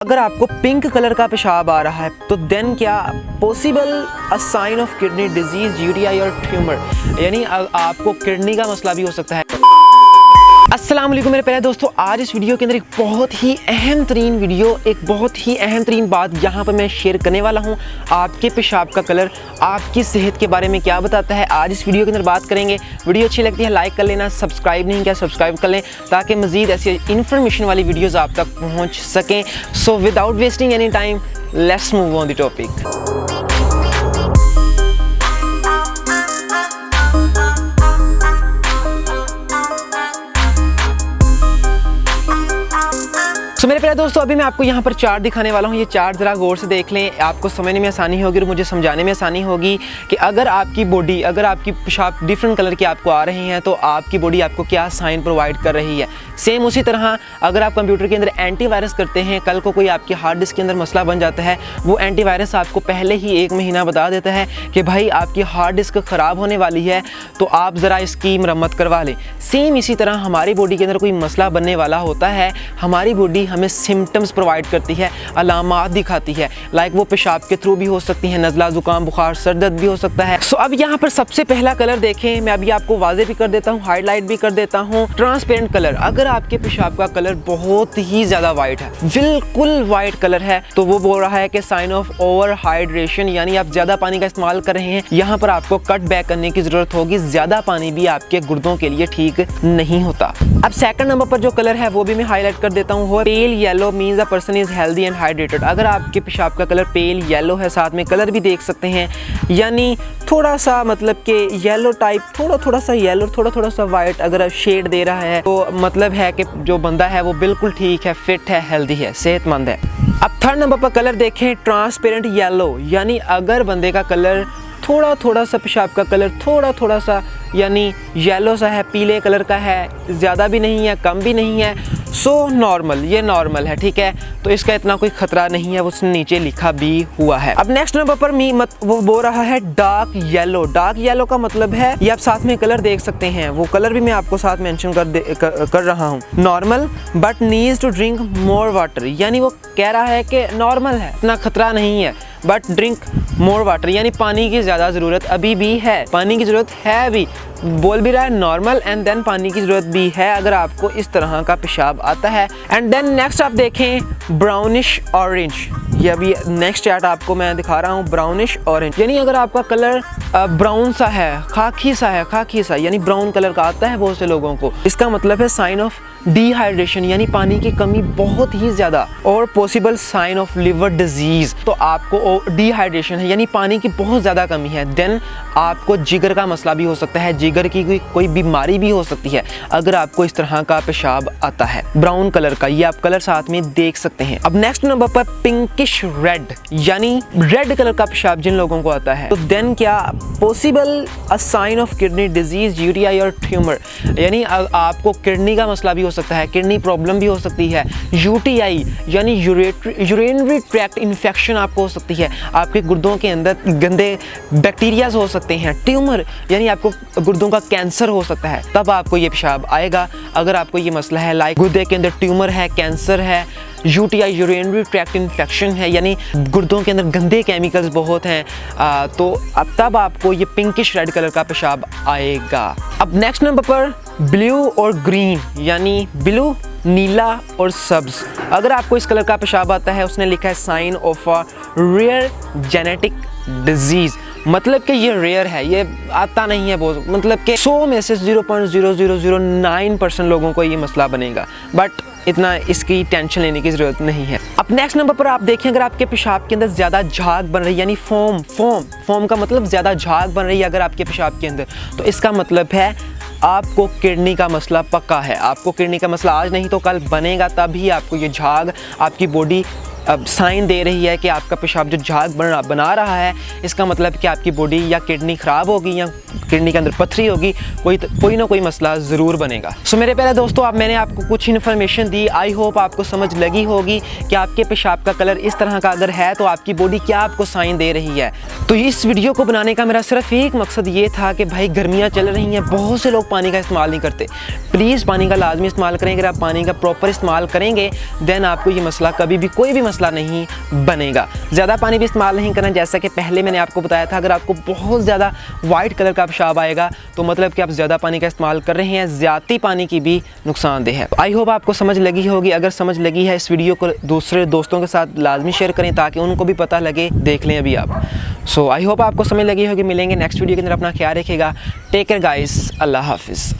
अगर आपको pink colour का पेशाब आ रहा है तो देन क्या possible a sign of kidney disease, UTI और ट्यूमर, यानी आपको किडनी का मसला भी हो सकता है। अस्सलाम वालेकुम मेरे प्यारे दोस्तों, आज इस वीडियो के अंदर एक बहुत ही अहम तरीन बात यहाँ पर मैं शेयर करने वाला हूँ। आपके पेशाब का कलर आपकी सेहत के बारे में क्या बताता है, आज इस वीडियो के अंदर बात करेंगे। वीडियो अच्छी लगती है लाइक कर लेना, सब्सक्राइब नहीं किया सब्सक्राइब कर लें ताकि मज़ीद ऐसी इन्फॉर्मेशन वाली वीडियोज़ आप तक पहुँच सकें। So without wasting any time let's move on the topic. तो मेरे प्यारे दोस्तों, अभी मैं आपको यहाँ पर चार्ट दिखाने वाला हूँ। ये चार्ट ज़रा गौर से देख लें, आपको समझने में आसानी होगी और मुझे समझाने में आसानी होगी कि अगर आपकी बॉडी, अगर आपकी पेशाब डिफरेंट कलर के आपको आ रहे हैं तो आपकी बॉडी आपको क्या साइन प्रोवाइड कर रही है। सेम उसी तरह अगर आप कंप्यूटर के अंदर एंटीवायरस करते हैं, कल को कोई आपके हार्ड डिस्क के अंदर मसला बन जाता है, वो एंटीवायरस आपको पहले ही 1 महीना बता देता है कि भाई आपकी हार्ड डिस्क ख़राब होने वाली है तो आप ज़रा इसकी मरम्मत करवा लें। सेम इसी तरह हमारी बॉडी के अंदर कोई मसला बनने वाला होता है, हमारी बॉडी हमें सिम्टम्स प्रोवाइड करती है, अलामात दिखाती है। लाइक वो पेशाब के थ्रू भी हो सकती है, नज़ला, जुकाम, बुखार, सर दर्द भी हो सकता है। सो अब यहाँ पर सबसे पहला कलर देखें, मैं अभी आपको वाज़े भी कर देता हूँ, हाईलाइट भी कर देता हूँ। ट्रांसपेरेंट कलर, अगर आपके पेशाब का कलर बहुत ही ज़्यादा वाइट है, बिल्कुल वाइट कलर है, तो वो बोल रहा है कि साइन ऑफ ओवर हाइड्रेशन, यानी आप ज़्यादा पानी का इस्तेमाल कर रहे हैं। यहाँ पर आपको कट बैक करने की ज़रूरत होगी, ज़्यादा पानी भी आपके गुर्दों के लिए ठीक नहीं होता। अब सेकंड नंबर पर जो कलर है वो भी मैं हाईलाइट कर देता हूँ, वो pale yellow means a person is healthy and hydrated. अगर आपके पेशाब का कलर पेल येलो है, साथ में कलर भी देख सकते हैं, यानी थोड़ा सा मतलब कि येलो टाइप, थोड़ा सा येलो, थोड़ा सा वाइट अगर शेड दे रहा है तो मतलब है कि जो बंदा है वो बिल्कुल ठीक है, फिट है, हेल्दी है, सेहतमंद है। अब थर्ड नंबर पर कलर देखें, ट्रांसपेरेंट येलो, यानी अगर बंदे का कलर थोड़ा सा पेशाब का कलर थोड़ा सा यानी येलो सा है, पीले कलर का है, ज़्यादा भी नहीं है कम भी नहीं है, सो नॉर्मल, ये नॉर्मल है, ठीक है, तो इसका इतना कोई खतरा नहीं है, उसने नीचे लिखा भी हुआ है। अब नेक्स्ट नंबर पर वो बोल रहा है डार्क येलो। डार्क येलो का मतलब है, ये आप साथ में कलर देख सकते हैं, वो कलर भी मैं आपको साथ मेंशन कर रहा हूँ। Normal but needs to drink more water, यानी वो कह रहा है कि नॉर्मल है, इतना खतरा नहीं है, बट ड्रिंक मोर वाटर, यानी पानी की ज़्यादा ज़रूरत अभी भी है, पानी की ज़रूरत है अभी, बोल भी रहा है नॉर्मल एंड देन पानी की ज़रूरत भी है अगर आपको इस तरह का पेशाब आता है। एंड देन नेक्स्ट आप देखें ब्राउनिश ऑरेंज, ये अभी नेक्स्ट चार्ट आपको मैं दिखा रहा हूँ, ब्राउनिश ऑरेंज, यानी अगर आपका कलर ब्राउन सा है, खाकी सा, यानी ब्राउन कलर का आता है बहुत से लोगों को, इसका मतलब है साइन ऑफ डिहाइड्रेशन, यानी पानी की कमी बहुत ही ज़्यादा, और possible sign of liver disease. तो आपको डिहाइड्रेशन है यानी पानी की बहुत ज़्यादा कमी है, देन आपको जिगर का मसला भी हो सकता है, जिगर की कोई बीमारी भी हो सकती है अगर आपको इस तरह का पेशाब आता है ब्राउन कलर का, ये आप कलर साथ में देख सकते हैं। अब नेक्स्ट नंबर पर पिंकिश रेड, यानी रेड कलर का पेशाब जिन लोगों को आता है तो देन क्या possible a sign of kidney disease, UTI और ट्यूमर, यानी आपको किडनी का मसला भी हो सकता है, किडनी प्रॉब्लम भी हो सकती है। यूटीआई यानी यूरिनरी ट्रैक्ट इन्फेक्शन आपको हो सकती है, आपके गुर्दों के अंदर गंदे बैक्टीरियाज हो सकते हैं। ट्यूमर यानी आपको गुर्दों का कैंसर हो सकता है, तब आपको ये पेशाब आएगा अगर आपको ये मसला है, लाइक गुर्दे के अंदर ट्यूमर है, कैंसर है, यूटीआई यूरिनरी ट्रैक्ट इन्फेक्शन है, यानी गुर्दों के अंदर गंदे केमिकल्स बहुत हैं, तो अब तब आपको ये पिंकिश रेड कलर का पेशाब आएगा। अब नेक्स्ट नंबर पर ब्लू और ग्रीन, यानी ब्लू नीला और सब्ज, अगर आपको इस कलर का पेशाब आता है, उसने लिखा है sign of a rare genetic disease, मतलब कि ये रेयर है, ये आता नहीं है बहुत, मतलब कि 100 में से 0.0009% लोगों को ये मसला बनेगा, बट इतना इसकी टेंशन लेने की ज़रूरत नहीं है। अब नेक्स्ट नंबर पर आप देखें, अगर आपके पेशाब के अंदर ज़्यादा झाग बन रही है, यानी फोम का मतलब ज़्यादा झाग बन रही है अगर आपके पेशाब के अंदर, तो इसका मतलब है आपको किडनी का मसला पक्का है, आपको किडनी का मसला आज नहीं तो कल बनेगा, तभी आपको ये झाग आपकी बॉडी अब साइन दे रही है कि आपका पेशाब जो झाग बना रहा है, इसका मतलब कि आपकी बॉडी या किडनी ख़राब होगी या किडनी के अंदर पथरी होगी, कोई ना कोई मसला ज़रूर बनेगा। सो मेरे प्यारे दोस्तों, अब मैंने आपको कुछ इन्फॉर्मेशन दी, आई होप आपको समझ लगी होगी कि आपके पेशाब का कलर इस तरह का अगर है तो आपकी बॉडी क्या आपको साइन दे रही है। तो इस वीडियो को बनाने का मेरा सिर्फ एक मकसद ये था कि भाई गर्मियाँ चल रही हैं, बहुत से लोग पानी का इस्तेमाल नहीं करते। प्लीज़ पानी का लाजमी इस्तेमाल करें। अगर आप पानी का प्रॉपर इस्तेमाल करेंगे देन आपको ये मसला कभी भी कोई भी मसला नहीं बनेगा। ज़्यादा पानी भी इस्तेमाल नहीं करना, जैसा कि पहले मैंने आपको बताया था। अगर आपको बहुत ज़्यादा वाइट कलर का पेशाब आएगा तो मतलब कि आप ज़्यादा पानी का इस्तेमाल कर रहे हैं। ज़्यादा पानी की भी नुकसानदेह है। आई होप आपको समझ लगी होगी। अगर समझ लगी है, इस वीडियो को दूसरे दोस्तों के साथ लाजमी शेयर करें ताकि उनको भी पता लगे। देख लें अभी आप। सो आई होप आपको समझ लगी होगी। मिलेंगे नेक्स्ट वीडियो के अंदर। अपना ख्याल रखिएगा। Take care guys. अल्लाह हाफिज़।